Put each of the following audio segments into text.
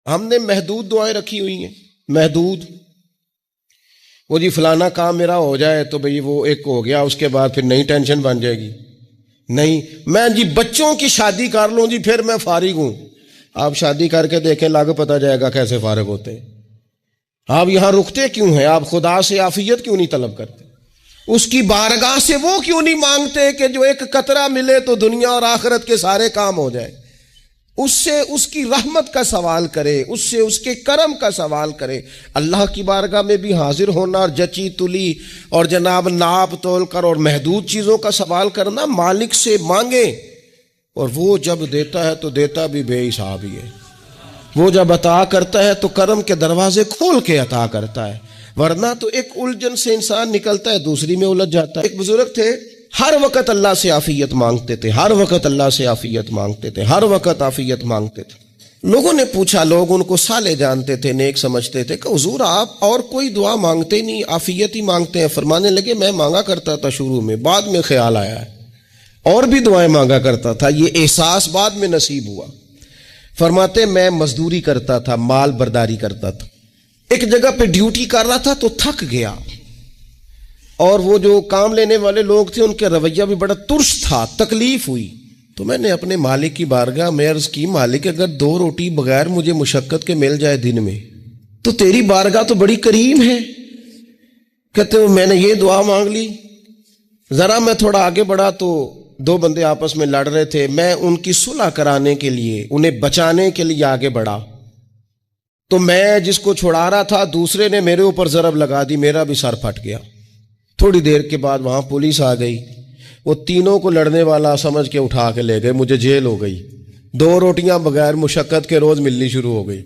ہم نے محدود دعائیں رکھی ہوئی ہیں، محدود. وہ جی فلانا کام میرا ہو جائے تو بھئی وہ ایک ہو گیا، اس کے بعد پھر نئی ٹینشن بن جائے گی. نہیں، میں جی بچوں کی شادی کر لوں جی پھر میں فارغ ہوں. آپ شادی کر کے دیکھیں، لاگ پتہ جائے گا کیسے فارغ ہوتے ہیں. آپ یہاں رکتے کیوں ہیں؟ آپ خدا سے عافیت کیوں نہیں طلب کرتے؟ اس کی بارگاہ سے وہ کیوں نہیں مانگتے کہ جو ایک قطرہ ملے تو دنیا اور آخرت کے سارے کام ہو جائے؟ اس سے اس کی رحمت کا سوال کرے، اس سے اس کے کرم کا سوال کرے. اللہ کی بارگاہ میں بھی حاضر ہونا اور جچی تلی اور جناب ناپ تول کر اور محدود چیزوں کا سوال کرنا، مالک سے مانگے. اور وہ جب دیتا ہے تو دیتا بھی بے حساب ہی ہے. وہ جب عطا کرتا ہے تو کرم کے دروازے کھول کے عطا کرتا ہے، ورنہ تو ایک الجھن سے انسان نکلتا ہے دوسری میں الجھ جاتا ہے. ایک بزرگ تھے، ہر وقت اللہ سے عافیت مانگتے تھے، ہر وقت اللہ سے عافیت مانگتے تھے، ہر وقت عافیت مانگتے تھے. لوگوں نے پوچھا، لوگ ان کو صالح جانتے تھے، نیک سمجھتے تھے، کہ حضور آپ اور کوئی دعا مانگتے نہیں، عافیت ہی مانگتے ہیں. فرمانے لگے میں مانگا کرتا تھا شروع میں، بعد میں خیال آیا ہے اور بھی دعائیں مانگا کرتا تھا، یہ احساس بعد میں نصیب ہوا. فرماتے میں مزدوری کرتا تھا، مال برداری کرتا تھا، ایک جگہ پہ ڈیوٹی کر رہا تھا تو تھک گیا، اور وہ جو کام لینے والے لوگ تھے ان کے رویہ بھی بڑا ترس تھا، تکلیف ہوئی. تو میں نے اپنے مالک کی بارگاہ میں عرض کی، مالک اگر 2 روٹی بغیر مجھے مشقت کے مل جائے دن میں تو تیری بارگاہ تو بڑی کریم ہے. کہتے ہیں میں نے یہ دعا مانگ لی. ذرا میں تھوڑا آگے بڑھا تو 2 بندے آپس میں لڑ رہے تھے، میں ان کی صلح کرانے کے لیے، انہیں بچانے کے لیے آگے بڑھا. تو میں جس کو چھڑا رہا تھا دوسرے نے میرے اوپر ضرب لگا دی، میرا بھی سر پھٹ گیا. تھوڑی دیر کے بعد وہاں پولیس آ گئی، وہ تینوں کو لڑنے والا سمجھ کے اٹھا کے لے گئے، مجھے جیل ہو گئی. 2 روٹیاں بغیر مشقت کے روز ملنی شروع ہو گئی.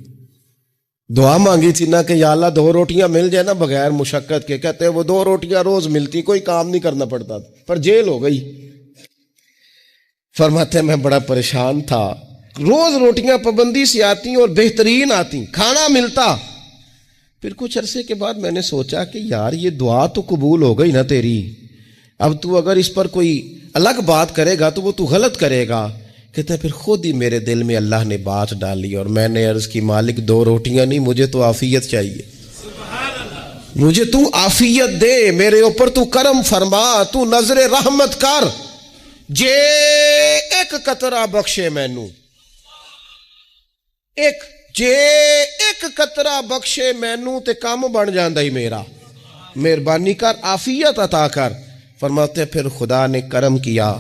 دعا مانگی تھی نا کہ یا اللہ 2 روٹیاں مل جائے نا بغیر مشقت کے. کہتے ہیں وہ 2 روٹیاں روز ملتی، کوئی کام نہیں کرنا پڑتا، پر جیل ہو گئی. فرماتے میں بڑا پریشان تھا، روز روٹیاں پابندی سے آتی اور بہترین آتی، کھانا ملتا. پھر کچھ عرصے کے بعد میں نے سوچا کہ یار یہ دعا تو قبول ہو گئی نا تیری، اب تو اگر اس پر کوئی الگ بات کرے گا تو وہ تو غلط کرے گا. کہتے ہیں پھر خود ہی میرے دل میں اللہ نے بات ڈالی اور میں نے عرض کی، مالک 2 روٹیاں نہیں، مجھے تو عافیت چاہیے، مجھے تو عافیت دے، میرے اوپر تو کرم فرما، تو نظر رحمت کر، جے ایک قطرہ بخشے مینوں، جے ایک قطرہ بخشے مینوں تے کام بن جاندا ہی میرا، مہربانی کر، عافیت عطا کر. فرماتے پھر خدا نے کرم کیا،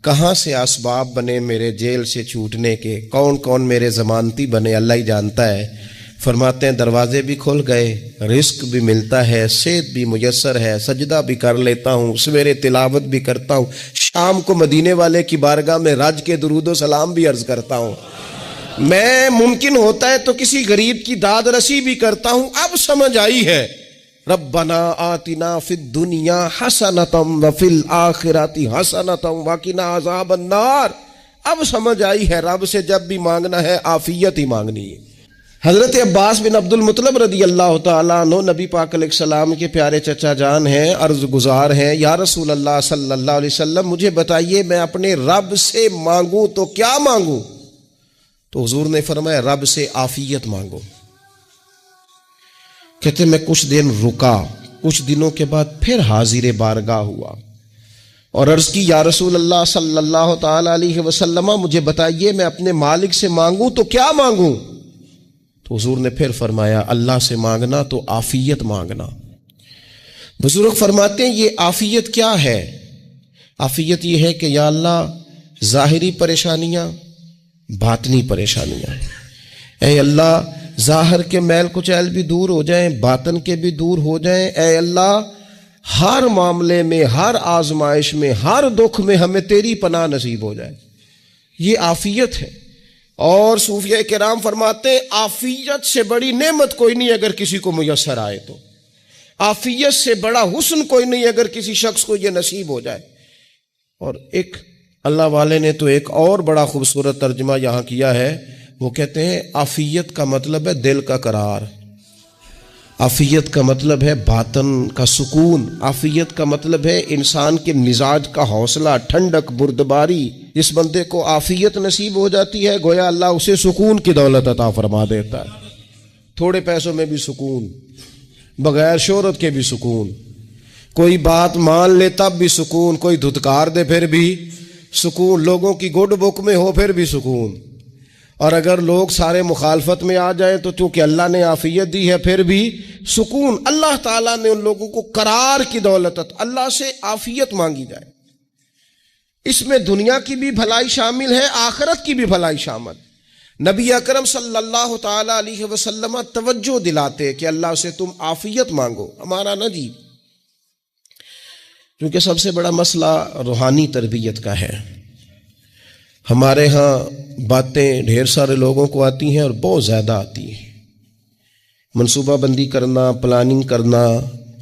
کہاں سے اسباب بنے میرے جیل سے چھوٹنے کے، کون کون میرے ضمانتی بنے اللہ ہی جانتا ہے. فرماتے ہیں دروازے بھی کھل گئے، رزق بھی ملتا ہے، صحت بھی میسر ہے، سجدہ بھی کر لیتا ہوں، سویرے تلاوت بھی کرتا ہوں، شام کو مدینے والے کی بارگاہ میں رج کے درود و سلام بھی عرض کرتا ہوں، میں ممکن ہوتا ہے تو کسی غریب کی داد رسی بھی کرتا ہوں. اب سمجھ آئی ہے، ربنا آتنا فی الدنیا حسنۃ وفی الآخرۃ حسنۃ وقنا عذاب النار. اب سمجھ آئی ہے رب سے جب بھی مانگنا ہے عافیت ہی مانگنی ہے. حضرت عباس بن عبد المطلب رضی اللہ تعالیٰ عنہ نبی پاک علیہ السلام کے پیارے چچا جان ہیں، عرض گزار ہیں، یا رسول اللہ صلی اللہ علیہ وسلم مجھے بتائیے میں اپنے رب سے مانگوں تو کیا مانگوں؟ تو حضور نے فرمایا رب سے عافیت مانگو. کہتے میں کچھ دن رکا، کچھ دنوں کے بعد پھر حاضر بارگاہ ہوا اور عرض کی، یا رسول اللہ صلی اللہ تعالی علیہ وسلم مجھے بتائیے میں اپنے مالک سے مانگوں تو کیا مانگوں؟ تو حضور نے پھر فرمایا اللہ سے مانگنا تو عافیت مانگنا. بزرگ فرماتے ہیں یہ عافیت کیا ہے؟ عافیت یہ ہے کہ یا اللہ ظاہری پریشانیاں، باطنی پریشانیاں، اے اللہ ظاہر کے میل کچیل بھی دور ہو جائیں، باطن کے بھی دور ہو جائیں. اے اللہ ہر معاملے میں، ہر آزمائش میں، ہر دکھ میں ہمیں تیری پناہ نصیب ہو جائے. یہ عافیت ہے. اور صوفیہ کرام فرماتے ہیں عافیت سے بڑی نعمت کوئی نہیں اگر کسی کو میسر آئے تو، عافیت سے بڑا حسن کوئی نہیں اگر کسی شخص کو یہ نصیب ہو جائے. اور ایک اللہ والے نے تو ایک اور بڑا خوبصورت ترجمہ یہاں کیا ہے، وہ کہتے ہیں عافیت کا مطلب ہے دل کا قرار. عافیت کا مطلب ہے باطن کا سکون، عافیت کا مطلب ہے انسان کے مزاج کا حوصلہ، ٹھنڈک، بردباری۔ جس بندے کو عافیت نصیب ہو جاتی ہے گویا اللہ اسے سکون کی دولت عطا فرما دیتا ہے، تھوڑے پیسوں میں بھی سکون، بغیر شہرت کے بھی سکون، کوئی بات مان لے تب بھی سکون، کوئی دھتکار دے پھر بھی سکون، لوگوں کی گڈ بک میں ہو پھر بھی سکون، اور اگر لوگ سارے مخالفت میں آ جائیں تو چونکہ اللہ نے عافیت دی ہے پھر بھی سکون۔ اللہ تعالیٰ نے ان لوگوں کو قرار کی دولت، اللہ سے عافیت مانگی جائے، اس میں دنیا کی بھی بھلائی شامل ہے، آخرت کی بھی بھلائی شامل۔ نبی اکرم صلی اللہ تعالیٰ علیہ وسلم توجہ دلاتے کہ اللہ سے تم عافیت مانگو، ہمارا نہ جی، کیونکہ سب سے بڑا مسئلہ روحانی تربیت کا ہے۔ ہمارے ہاں باتیں ڈھیر سارے لوگوں کو آتی ہیں اور بہت زیادہ آتی ہیں، منصوبہ بندی کرنا، پلاننگ کرنا،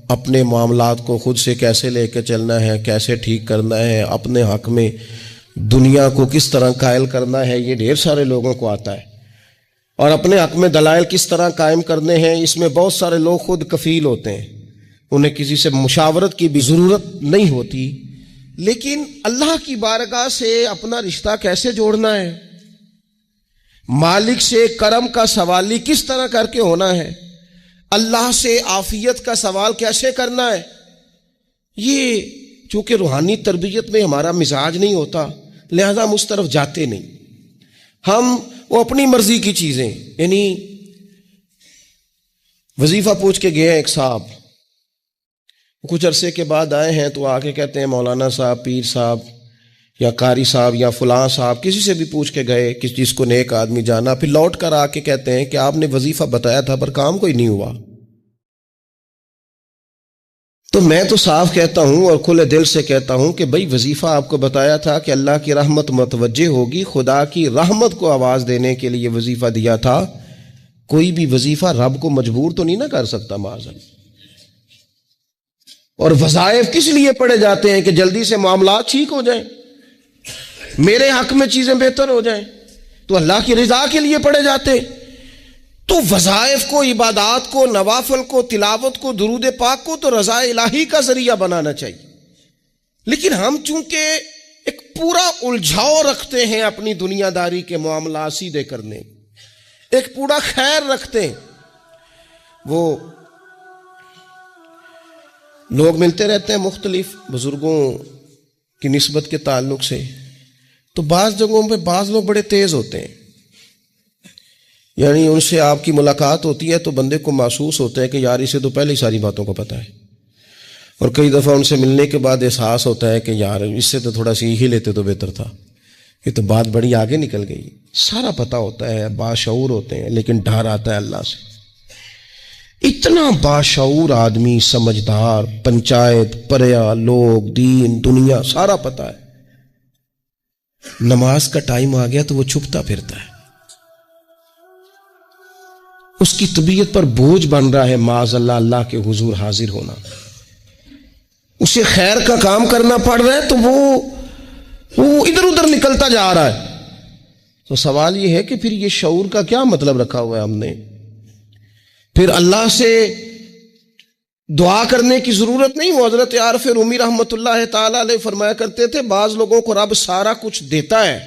اپنے معاملات کو خود سے کیسے لے کے چلنا ہے، کیسے ٹھیک کرنا ہے، اپنے حق میں دنیا کو کس طرح قائل کرنا ہے، یہ ڈھیر سارے لوگوں کو آتا ہے، اور اپنے حق میں دلائل کس طرح قائم کرنے ہیں، اس میں بہت سارے لوگ خود کفیل ہوتے ہیں، انہیں کسی سے مشاورت کی بھی ضرورت نہیں ہوتی۔ لیکن اللہ کی بارگاہ سے اپنا رشتہ کیسے جوڑنا ہے، مالک سے کرم کا سوالی کس طرح کر کے ہونا ہے، اللہ سے عافیت کا سوال کیسے کرنا ہے، یہ چونکہ روحانی تربیت میں ہمارا مزاج نہیں ہوتا لہذا ہم اس طرف جاتے نہیں، ہم وہ اپنی مرضی کی چیزیں، یعنی وظیفہ پوچھ کے گئے ایک صاحب، کچھ عرصے کے بعد آئے ہیں تو آ کے کہتے ہیں مولانا صاحب، پیر صاحب یا قاری صاحب یا فلاں صاحب، کسی سے بھی پوچھ کے گئے کہ جس کو نیک آدمی جانا، پھر لوٹ کر آ کے کہتے ہیں کہ آپ نے وظیفہ بتایا تھا پر کام کوئی نہیں ہوا۔ تو میں تو صاف کہتا ہوں اور کھلے دل سے کہتا ہوں کہ بھئی وظیفہ آپ کو بتایا تھا کہ اللہ کی رحمت متوجہ ہوگی، خدا کی رحمت کو آواز دینے کے لیے وظیفہ دیا تھا، کوئی بھی وظیفہ رب کو مجبور تو نہیں نہ کر سکتا معاذ۔ اور وظائف کس لیے پڑھے جاتے ہیں کہ جلدی سے معاملات ٹھیک ہو جائیں، میرے حق میں چیزیں بہتر ہو جائیں، تو اللہ کی رضا کے لیے پڑھے جاتے۔ تو وظائف کو، عبادات کو، نوافل کو، تلاوت کو، درود پاک کو تو رضا الہی کا ذریعہ بنانا چاہیے، لیکن ہم چونکہ ایک پورا الجھاؤ رکھتے ہیں اپنی دنیا داری کے معاملات سیدھے کرنے، ایک پورا خیر رکھتے ہیں۔ وہ لوگ ملتے رہتے ہیں مختلف بزرگوں کی نسبت کے تعلق سے، تو بعض جگہوں پہ بعض لوگ بڑے تیز ہوتے ہیں، یعنی ان سے آپ کی ملاقات ہوتی ہے تو بندے کو محسوس ہوتا ہے کہ یار اسے تو پہلے ہی ساری باتوں کو پتہ ہے، اور کئی دفعہ ان سے ملنے کے بعد احساس ہوتا ہے کہ یار اس سے تو تھوڑا سیکھ ہی لیتے تو بہتر تھا، یہ تو بات بڑی آگے نکل گئی۔ سارا پتہ ہوتا ہے، باشعور ہوتے ہیں، لیکن ڈر آتا ہے اللہ سے۔ اتنا باشعور آدمی، سمجھدار، پنچایت، پریا، لوگ، دین، دنیا سارا پتہ ہے، نماز کا ٹائم آ گیا تو وہ چھپتا پھرتا ہے، اس کی طبیعت پر بوجھ بن رہا ہے معاذ اللہ اللہ کے حضور حاضر ہونا، اسے خیر کا کام کرنا پڑ رہا ہے تو وہ ادھر ادھر نکلتا جا رہا ہے۔ تو سوال یہ ہے کہ پھر یہ شعور کا کیا مطلب رکھا ہوا ہے ہم نے؟ پھر اللہ سے دعا کرنے کی ضرورت نہیں۔ وہ حضرت عارف رومی رحمۃ اللہ تعالی علیہ فرمایا کرتے تھے بعض لوگوں کو رب سارا کچھ دیتا ہے،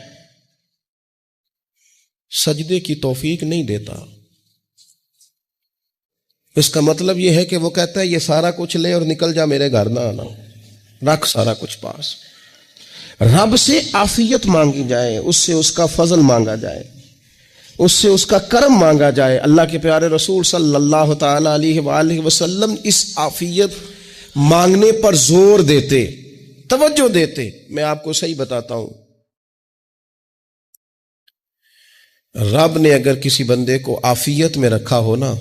سجدے کی توفیق نہیں دیتا۔ اس کا مطلب یہ ہے کہ وہ کہتا ہے یہ سارا کچھ لے اور نکل جا، میرے گھر نہ آنا، رکھ سارا کچھ پاس۔ رب سے عافیت مانگی جائے، اس سے اس کا فضل مانگا جائے، اس سے اس کا کرم مانگا جائے۔ اللہ کے پیارے رسول صلی اللہ تعالی علیہ وآلہ وسلم اس عافیت مانگنے پر زور دیتے، توجہ دیتے۔ میں آپ کو صحیح بتاتا ہوں، رب نے اگر کسی بندے کو عافیت میں رکھا ہو نا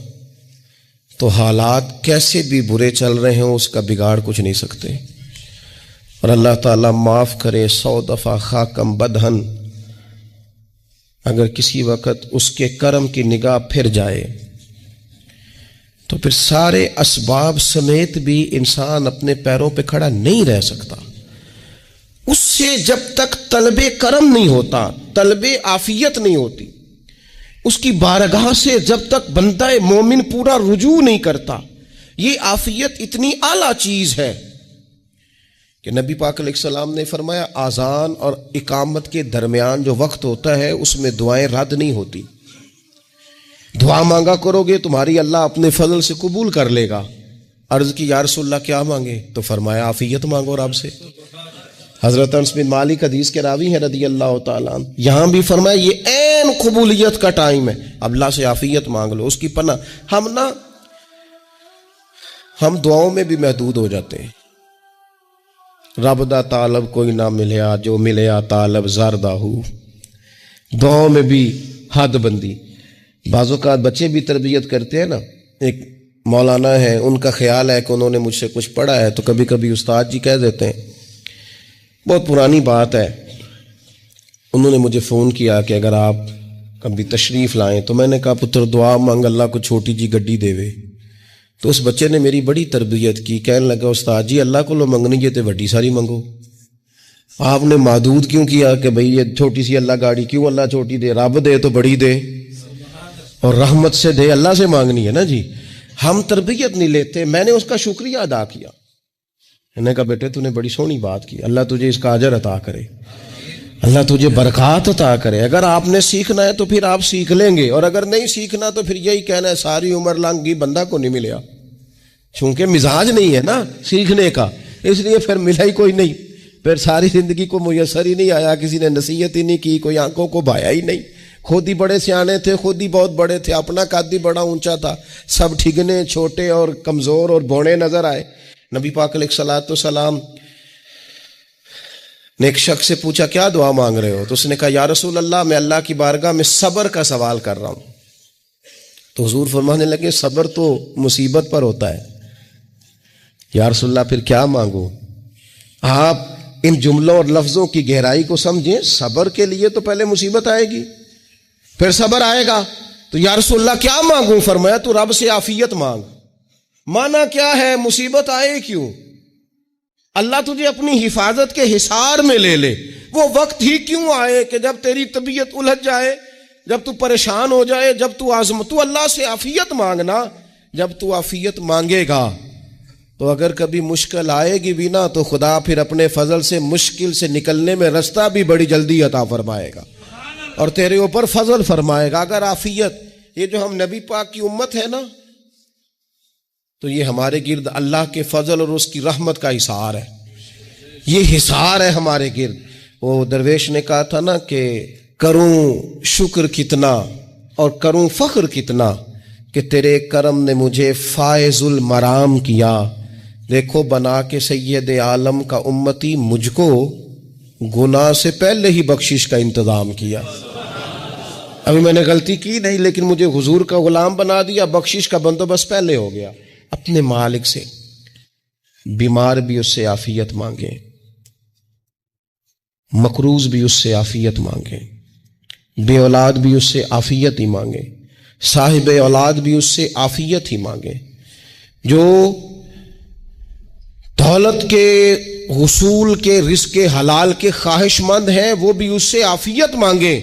تو حالات کیسے بھی برے چل رہے ہوں اس کا بگاڑ کچھ نہیں سکتے۔ اور اللہ تعالیٰ معاف کرے، 100 دفعہ خاکم بدہن، اگر کسی وقت اس کے کرم کی نگاہ پھر جائے تو پھر سارے اسباب سمیت بھی انسان اپنے پیروں پہ کھڑا نہیں رہ سکتا۔ اس سے جب تک طلب کرم نہیں ہوتا، طلب عافیت نہیں ہوتی، اس کی بارگاہ سے جب تک بندہ مومن پورا رجوع نہیں کرتا. یہ عافیت اتنی اعلیٰ چیز ہے کہ نبی پاک علیہ السلام نے فرمایا اذان اور اقامت کے درمیان جو وقت ہوتا ہے اس میں دعائیں رد نہیں ہوتی. دعا مانگا کرو گے تمہاری اللہ اپنے فضل سے قبول کر لے گا. عرض کی یا رسول اللہ کیا مانگے؟ تو فرمایا عافیت مانگو رب سے. حضرت انس بن مالک حدیث کے راوی ہیں رضی اللہ تعالیٰ عنہ. یہاں بھی فرمایا یہ عین قبولیت کا ٹائم ہے، اب اللہ سے عافیت مانگ لو، اس کی پناہ. ہم دعاؤں میں بھی محدود ہو جاتے ہیں. رب دا طالب کوئی نہ ملیا، جو ملیا طالب زردہ ہو. دعاؤں میں بھی حد بندی. بعض اوقات بچے بھی تربیت کرتے ہیں نا. ایک مولانا ہے، ان کا خیال ہے کہ انہوں نے مجھ سے کچھ پڑھا ہے تو کبھی کبھی استاد جی کہہ دیتے ہیں، بہت پرانی بات ہے، انہوں نے مجھے فون کیا کہ اگر آپ کبھی تشریف لائیں، تو میں نے کہا پتر دعا مانگ اللہ کو چھوٹی جی گڈی دے وے. تو اس بچے نے میری بڑی تربیت کی، کہنے لگا استاد جی اللہ کو لو منگنی ہے تو وڈی ساری منگو. آپ نے محدود کیوں کیا کہ بھئی یہ چھوٹی سی اللہ گاڑی کیوں اللہ چھوٹی دے؟ رب دے تو بڑی دے اور رحمت سے دے، اللہ سے مانگنی ہے نا جی. ہم تربیت نہیں لیتے. میں نے اس کا شکریہ ادا کیا، میں نے کہا بیٹے تو نے بڑی سونی بات کی، اللہ تجھے اس کا اجر عطا کرے، اللہ تجھے برکات عطا کرے. اگر آپ نے سیکھنا ہے تو پھر آپ سیکھ لیں گے، اور اگر نہیں سیکھنا تو پھر یہی کہنا ہے ساری عمر لنگ گئی بندہ کو نہیں ملیا. چونکہ مزاج نہیں ہے نا سیکھنے کا، اس لیے پھر ملا ہی کوئی نہیں. پھر ساری زندگی کو میسر ہی نہیں آیا، کسی نے نصیحت ہی نہیں کی، کوئی آنکھوں کو بھایا ہی نہیں. خود ہی بڑے سیانے تھے، خود ہی بہت بڑے تھے، اپنا قد ہی بڑا اونچا تھا، سب ٹھگنے چھوٹے اور کمزور اور بوڑے نظر آئے. نبی پاک علیہ الصلوۃ والسلام نے ایک شخص سے پوچھا کیا دعا مانگ رہے ہو؟ تو اس نے کہا یا رسول اللہ میں اللہ کی بارگاہ میں صبر کا سوال کر رہا ہوں. تو حضور فرمانے لگے صبر تو مصیبت پر ہوتا ہے. یا رسول اللہ پھر کیا مانگوں؟ آپ ان جملوں اور لفظوں کی گہرائی کو سمجھیں. صبر کے لیے تو پہلے مصیبت آئے گی، پھر صبر آئے گا. تو یا رسول اللہ کیا مانگوں؟ فرمایا تو رب سے عافیت مانگ. مانا کیا ہے؟ مصیبت آئے کیوں؟ اللہ تجھے اپنی حفاظت کے حصار میں لے لے. وہ وقت ہی کیوں آئے کہ جب تیری طبیعت الجھ جائے، جب تو پریشان ہو جائے، جب تو تو اللہ سے عافیت مانگنا. جب تو عافیت مانگے گا تو اگر کبھی مشکل آئے گی بھی نا تو خدا پھر اپنے فضل سے مشکل سے نکلنے میں رستہ بھی بڑی جلدی عطا فرمائے گا اور تیرے اوپر فضل فرمائے گا. اگر عافیت، یہ جو ہم نبی پاک کی امت ہے نا، تو یہ ہمارے گرد اللہ کے فضل اور اس کی رحمت کا حصار ہے. یہ حصار ہے ہمارے گرد. وہ درویش نے کہا تھا نا کہ کروں شکر کتنا اور کروں فخر کتنا کہ تیرے کرم نے مجھے فائز المرام کیا. دیکھو بنا کے سید عالم کا امتی مجھ کو گناہ سے پہلے ہی بخشش کا انتظام کیا. ابھی میں نے غلطی کی نہیں لیکن مجھے حضور کا غلام بنا دیا، بخشش کا بندوبست پہلے ہو گیا. اپنے مالک سے بیمار بھی اس سے عافیت مانگے، مقروض بھی اس سے عافیت مانگے، بے اولاد بھی اس سے عافیت ہی مانگے، صاحب اولاد بھی اس سے عافیت ہی مانگے، جو دولت کے حصول کے رزق حلال کے خواہش مند ہیں وہ بھی اس سے عافیت مانگے،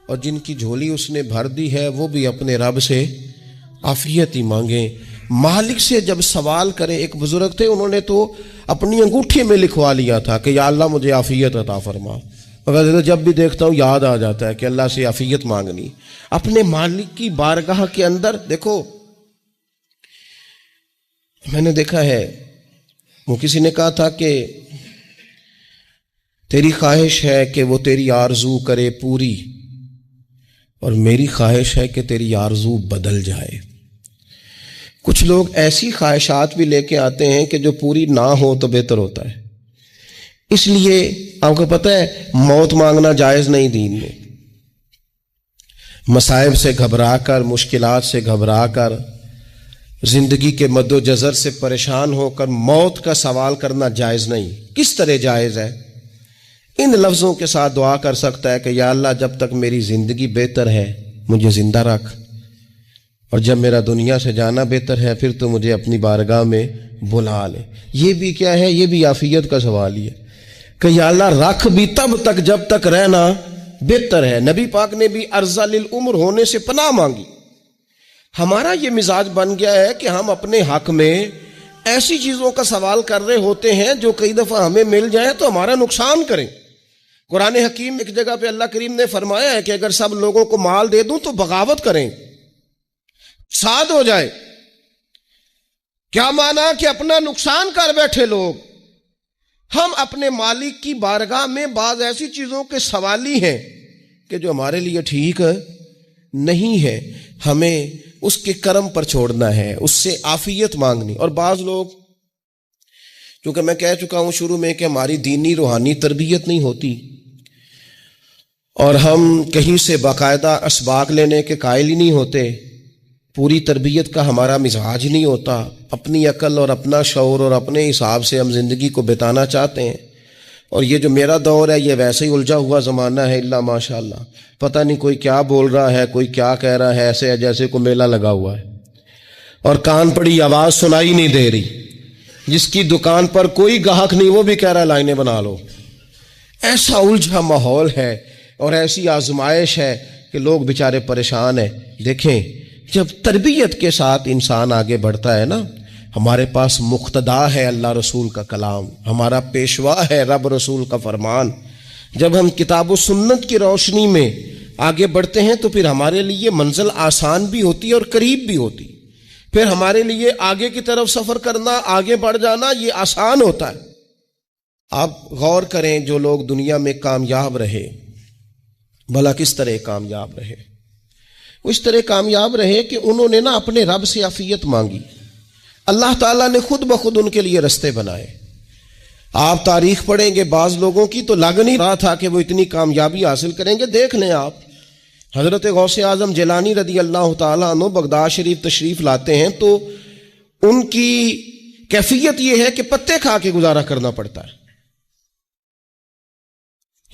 اور جن کی جھولی اس نے بھر دی ہے وہ بھی اپنے رب سے عافیت ہی مانگے. مالک سے جب سوال کرے، ایک بزرگ تھے انہوں نے تو اپنی انگوٹھی میں لکھوا لیا تھا کہ یا اللہ مجھے عافیت عطا فرما. مگر جب بھی دیکھتا ہوں یاد آ جاتا ہے کہ اللہ سے عافیت مانگنی. اپنے مالک کی بارگاہ کے اندر دیکھو، میں نے دیکھا ہے وہ کسی نے کہا تھا کہ تیری خواہش ہے کہ وہ تیری آرزو کرے پوری، اور میری خواہش ہے کہ تیری آرزو بدل جائے. کچھ لوگ ایسی خواہشات بھی لے کے آتے ہیں کہ جو پوری نہ ہو تو بہتر ہوتا ہے. اس لیے آپ کو پتہ ہے موت مانگنا جائز نہیں دین میں. مصائب سے گھبرا کر، مشکلات سے گھبرا کر، زندگی کے مد و جزر سے پریشان ہو کر موت کا سوال کرنا جائز نہیں. کس طرح جائز ہے؟ ان لفظوں کے ساتھ دعا کر سکتا ہے کہ یا اللہ جب تک میری زندگی بہتر ہے مجھے زندہ رکھ، اور جب میرا دنیا سے جانا بہتر ہے پھر تو مجھے اپنی بارگاہ میں بلا لے. یہ بھی کیا ہے؟ یہ بھی عافیت کا سوال ہی ہے کہ یا اللہ رکھ بھی تب تک جب تک رہنا بہتر ہے. نبی پاک نے بھی ارذل العمر ہونے سے پناہ مانگی. ہمارا یہ مزاج بن گیا ہے کہ ہم اپنے حق میں ایسی چیزوں کا سوال کر رہے ہوتے ہیں جو کئی دفعہ ہمیں مل جائیں تو ہمارا نقصان کریں. قرآن حکیم ایک جگہ پہ اللہ کریم نے فرمایا ہے کہ اگر سب لوگوں کو مال دے دوں تو بغاوت کریں، فساد ہو جائے. کیا مانا کہ اپنا نقصان کر بیٹھے لوگ. ہم اپنے مالک کی بارگاہ میں بعض ایسی چیزوں کے سوالی ہیں کہ جو ہمارے لیے ٹھیک نہیں ہے، ہمیں اس کے کرم پر چھوڑنا ہے، اس سے عافیت مانگنی. اور بعض لوگ، چونکہ میں کہہ چکا ہوں شروع میں کہ ہماری دینی روحانی تربیت نہیں ہوتی اور ہم کہیں سے باقاعدہ اسباق لینے کے قائل ہی نہیں ہوتے، پوری تربیت کا ہمارا مزاج نہیں ہوتا، اپنی عقل اور اپنا شعور اور اپنے حساب سے ہم زندگی کو بتانا چاہتے ہیں. اور یہ جو میرا دور ہے یہ ویسے ہی الجھا ہوا زمانہ ہے، اللہ ماشاء اللہ، پتہ نہیں کوئی کیا بول رہا ہے، کوئی کیا کہہ رہا ہے، ایسے ہے جیسے کوئی میلہ لگا ہوا ہے اور کان پڑی آواز سنائی نہیں دے رہی. جس کی دکان پر کوئی گاہک نہیں وہ بھی کہہ رہا ہے لائنیں بنا لو. ایسا الجھا ماحول ہے اور ایسی آزمائش ہے کہ لوگ بیچارے پریشان ہیں. دیکھیں، جب تربیت کے ساتھ انسان آگے بڑھتا ہے نا، ہمارے پاس مقتدا ہے اللہ رسول کا کلام، ہمارا پیشوا ہے رب رسول کا فرمان. جب ہم کتاب و سنت کی روشنی میں آگے بڑھتے ہیں تو پھر ہمارے لیے منزل آسان بھی ہوتی ہے اور قریب بھی ہوتی. پھر ہمارے لیے آگے کی طرف سفر کرنا، آگے بڑھ جانا یہ آسان ہوتا ہے. آپ غور کریں، جو لوگ دنیا میں کامیاب رہے، بھلا کس طرح کامیاب رہے؟ وہ اس طرح کامیاب رہے کہ انہوں نے نا اپنے رب سے عافیت مانگی. اللہ تعالیٰ نے خود بخود ان کے لیے رستے بنائے. آپ تاریخ پڑھیں گے بعض لوگوں کی تو لگ نہیں رہا تھا کہ وہ اتنی کامیابی حاصل کریں گے. دیکھ لیں آپ، حضرت غوث اعظم جیلانی رضی اللہ تعالیٰ عنہ بغداد شریف تشریف لاتے ہیں تو ان کی کیفیت یہ ہے کہ پتے کھا کے گزارا کرنا پڑتا ہے.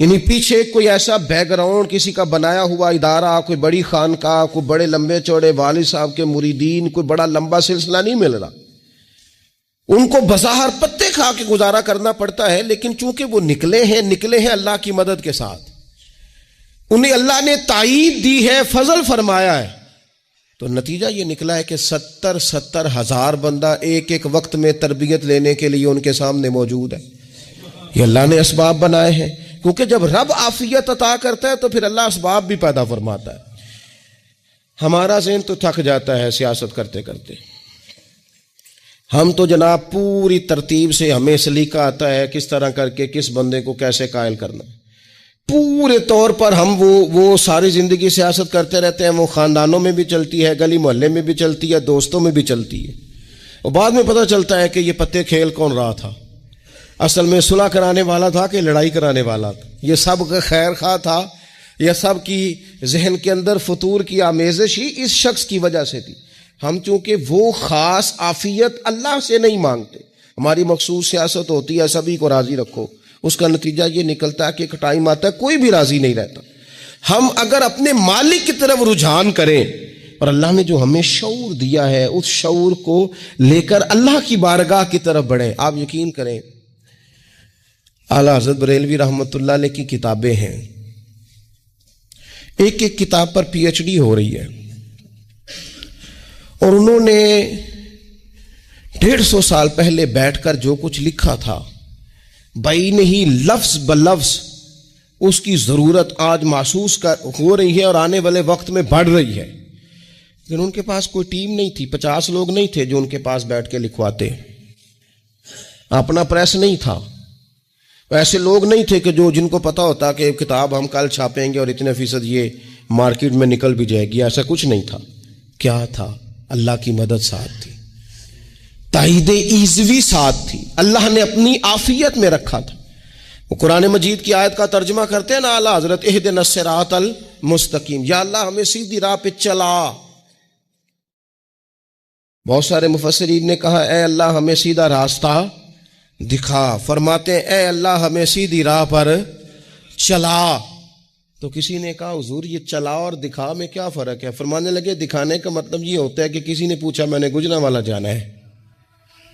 یعنی پیچھے کوئی ایسا بیک گراؤنڈ کسی کا بنایا ہوا ادارہ، کوئی بڑی خانقاہ، کوئی بڑے لمبے چوڑے والد صاحب کے مریدین، کوئی بڑا لمبا سلسلہ نہیں مل رہا. ان کو بظاہر پتے کھا کے گزارا کرنا پڑتا ہے، لیکن چونکہ وہ نکلے ہیں اللہ کی مدد کے ساتھ، انہیں اللہ نے تائید دی ہے، فضل فرمایا ہے، تو نتیجہ یہ نکلا ہے کہ 70 ہزار بندہ ایک ایک وقت میں تربیت لینے کے لیے ان کے سامنے موجود ہے. یہ اللہ نے اسباب بنائے ہیں، کیونکہ جب رب عافیت عطا کرتا ہے تو پھر اللہ اسباب بھی پیدا فرماتا ہے. ہمارا ذہن تو تھک جاتا ہے سیاست کرتے کرتے. ہم تو جناب پوری ترتیب سے ہمیں سلیقہ آتا ہے کس طرح کر کے کس بندے کو کیسے قائل کرنا. پورے طور پر ہم وہ ساری زندگی سیاست کرتے رہتے ہیں. وہ خاندانوں میں بھی چلتی ہے، گلی محلے میں بھی چلتی ہے، دوستوں میں بھی چلتی ہے، اور بعد میں پتہ چلتا ہے کہ یہ پتے کھیل کون رہا تھا. اصل میں صلح کرانے والا تھا کہ لڑائی کرانے والا تھا. یہ سب کا خیر خواہ تھا، یہ سب کی ذہن کے اندر فطور کی آمیزش ہی اس شخص کی وجہ سے تھی. ہم چونکہ وہ خاص عافیت اللہ سے نہیں مانگتے، ہماری مخصوص سیاست ہوتی ہے سبھی کو راضی رکھو. اس کا نتیجہ یہ نکلتا ہے کہ ایک ٹائم آتا ہے کوئی بھی راضی نہیں رہتا. ہم اگر اپنے مالک کی طرف رجحان کریں اور اللہ نے جو ہمیں شعور دیا ہے اس شعور کو لے کر اللہ کی بارگاہ کی طرف بڑھیں. آپ یقین کریں، اعلیٰ حضرت بریلوی رحمۃ اللہ علیہ کی کتابیں ہیں، ایک ایک کتاب پر پی ایچ ڈی ہو رہی ہے، اور انہوں نے 150 سال پہلے بیٹھ کر جو کچھ لکھا تھا بعین ہی لفظ بلفظ اس کی ضرورت آج محسوس ہو رہی ہے اور آنے والے وقت میں بڑھ رہی ہے. لیکن ان کے پاس کوئی ٹیم نہیں تھی، 50 لوگ نہیں تھے جو ان کے پاس بیٹھ کے لکھواتے، اپنا پریس نہیں تھا، ایسے لوگ نہیں تھے کہ جن کو پتا ہوتا کہ کتاب ہم کل چھاپیں گے اور اتنے فیصد یہ مارکیٹ میں نکل بھی جائے گی. ایسا کچھ نہیں تھا. کیا تھا؟ اللہ کی مدد ساتھ تھی، تائید ایزوی ساتھ تھی، اللہ نے اپنی عافیت میں رکھا تھا. وہ قرآن مجید کی آیت کا ترجمہ کرتے ہیں نا اعلیٰ حضرت، اہدنا الصراط المستقیم، یا اللہ ہمیں سیدھی راہ پہ چلا. بہت سارے مفسرین نے کہا اے اللہ ہمیں سیدھا راستہ دکھا. فرماتے ہیں اے اللہ ہمیں سیدھی راہ پر چلا. تو کسی نے کہا حضور یہ چلا اور دکھا میں کیا فرق ہے؟ فرمانے لگے دکھانے کا مطلب یہ ہوتا ہے کہ کسی نے پوچھا میں نے گجرانوالہ جانا ہے،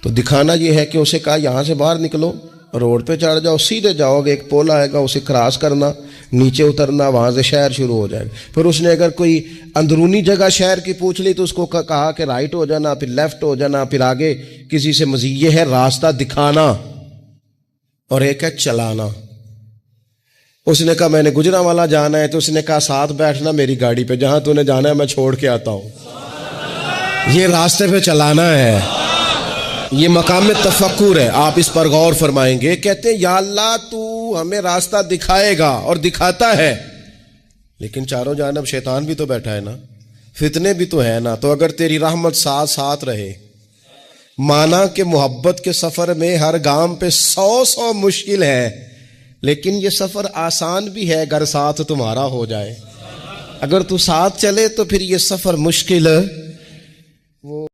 تو دکھانا یہ ہے کہ اسے کہا یہاں سے باہر نکلو، روڈ پہ چڑھ جاؤ، سیدھے جاؤ گے، ایک پول آئے گا اسے کراس کرنا، نیچے اترنا، وہاں سے شہر شروع ہو جائے گا۔ پھر اس نے اگر کوئی اندرونی جگہ شہر کی پوچھ لی تو اس کو کہا کہ رائٹ ہو جانا، پھر لیفٹ ہو جانا، پھر آگے کسی سے مزید۔ یہ ہے راستہ دکھانا، اور ایک ہے چلانا۔ اس نے کہا میں نے گجرانوالا جانا ہے، تو اس نے کہا ساتھ بیٹھنا میری گاڑی پہ، جہاں تو نے جانا ہے میں چھوڑ کے آتا ہوں۔ یہ راستے پہ چلانا ہے، یہ مقام تفکر ہے۔ آپ اس پر غور فرمائیں گے۔ کہتے ہیں یا اللہ تو ہمیں راستہ دکھائے گا، اور دکھاتا ہے، لیکن چاروں جانب شیطان بھی تو بیٹھا ہے نا، فتنے بھی تو ہے نا۔ تو اگر تیری رحمت ساتھ ساتھ رہے، مانا کہ محبت کے سفر میں ہر گام پہ 100 مشکل ہے، لیکن یہ سفر آسان بھی ہے اگر ساتھ تمہارا ہو جائے۔ اگر تو ساتھ چلے تو پھر یہ سفر مشکل وہ